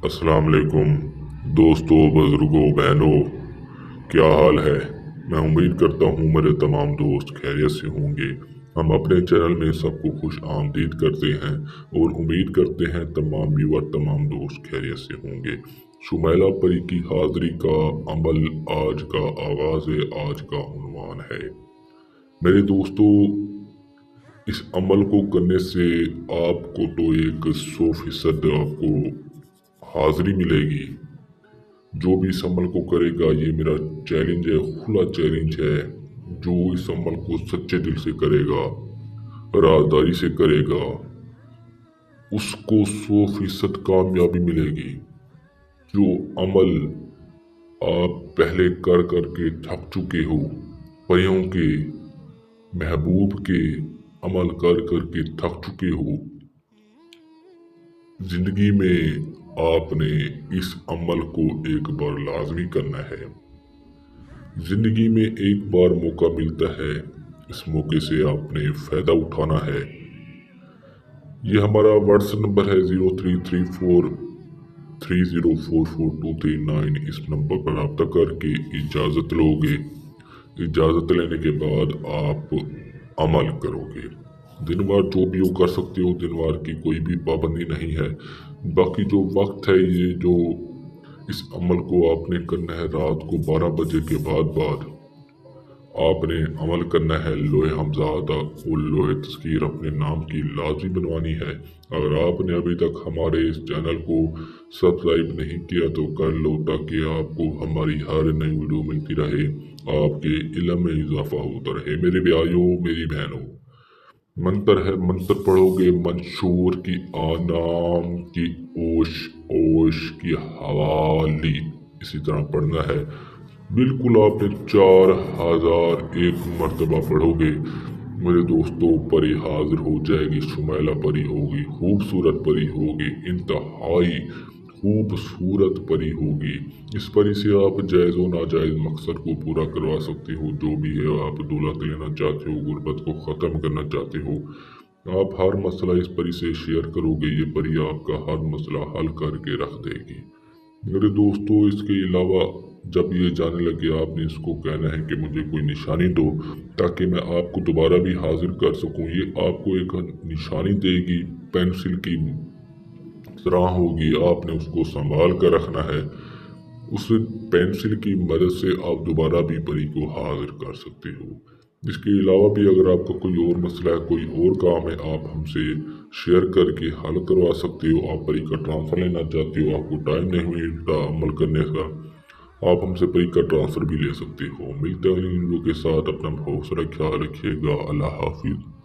السلام علیکم دوستوں، بزرگوں، بہنوں، کیا حال ہے؟ میں امید کرتا ہوں میرے تمام دوست خیریت سے ہوں گے۔ ہم اپنے چینل میں سب کو خوش آمدید کرتے ہیں اور امید کرتے ہیں تمام ویور تمام دوست خیریت سے ہوں گے۔ شمیلہ پری کی حاضری کا عمل آج کا آغاز آج کا عنوان ہے۔ میرے دوستوں، اس عمل کو کرنے سے آپ کو تو 100% آپ کو حاضری ملے گی۔ جو بھی اس عمل کو کرے گا، یہ میرا چیلنج ہے، کھلا چیلنج ہے، جو اس عمل کو سچے دل سے کرے گا، رازداری سے کرے گا، اس کو 100% کامیابی ملے گی۔ جو عمل آپ پہلے کر کے تھک چکے ہو، پریوں کے محبوب کے عمل کر کے تھک چکے ہو، زندگی میں آپ نے اس عمل کو ایک بار لازمی کرنا ہے۔ زندگی میں ایک بار موقع ملتا ہے، اس موقع سے آپ نے فائدہ اٹھانا ہے۔ یہ ہمارا واٹس ایپ نمبر ہے 033430442239۔ اس نمبر پر رابطہ کر کے اجازت لو گے۔ اجازت لینے کے بعد آپ عمل کرو گے۔ دن وار جو بھی وہ کر سکتے ہو، دن وار کی کوئی بھی پابندی نہیں ہے۔ باقی جو وقت ہے، یہ جو اس عمل کو آپ نے کرنا ہے، رات کو 12 بجے کے بعد آپ نے عمل کرنا ہے۔ لوح حمزہ اور لوح تذکیر اپنے نام کی لازمی بنوانی ہے۔ اگر آپ نے ابھی تک ہمارے اس چینل کو سبسکرائب نہیں کیا تو کر لو، تاکہ آپ کو ہماری ہر نئی ویڈیو ملتی رہے، آپ کے علم میں اضافہ ہوتا رہے۔ میرے بھائیوں، میری بہنوں، منتر ہے، منتر پڑھو گے منشور کی آنام کی اوش اوش کی حوالی، اسی طرح پڑھنا ہے۔ بالکل آپ نے 4001 مرتبہ پڑھو گے، میرے دوستوں، پری حاضر ہو جائے گی۔ شمیلہ پری ہوگی، خوبصورت پری ہوگی، انتہائی خوبصورت پری ہوگی۔ اس پری سے آپ جائز و ناجائز مقصد کو پورا کروا سکتے ہو۔ جو بھی ہے، آپ دولت لینا چاہتے ہو، غربت کو ختم کرنا چاہتے ہو، آپ ہر مسئلہ اس پری سے شیئر کرو گے، یہ پری آپ کا ہر مسئلہ حل کر کے رکھ دے گی۔ میرے دوستوں، اس کے علاوہ جب یہ جانے لگے، آپ نے اس کو کہنا ہے کہ مجھے کوئی نشانی دو، تاکہ میں آپ کو دوبارہ بھی حاضر کر سکوں۔ یہ آپ کو ایک نشانی دے گی، پینسل کی طرح ہوگی، آپ نے اس کو سنبھال کر رکھنا ہے۔ اس پینسل کی مدد سے آپ دوبارہ بھی پری کو حاضر کر سکتے ہو۔ اس کے علاوہ بھی اگر آپ کا کوئی اور مسئلہ ہے، کوئی اور کام ہے، آپ ہم سے شیئر کر کے حل کروا سکتے ہو۔ آپ پری کا ٹرانسفر لینا چاہتے ہو، آپ کو ٹائم نہیں ملتا عمل کرنے کا، آپ ہم سے پری کا ٹرانسفر بھی لے سکتے ہو۔ ملتے ہیں اگلی ویڈیو کے ساتھ، اپنا بہت سارا خیال رکھیے گا۔ اللہ حافظ۔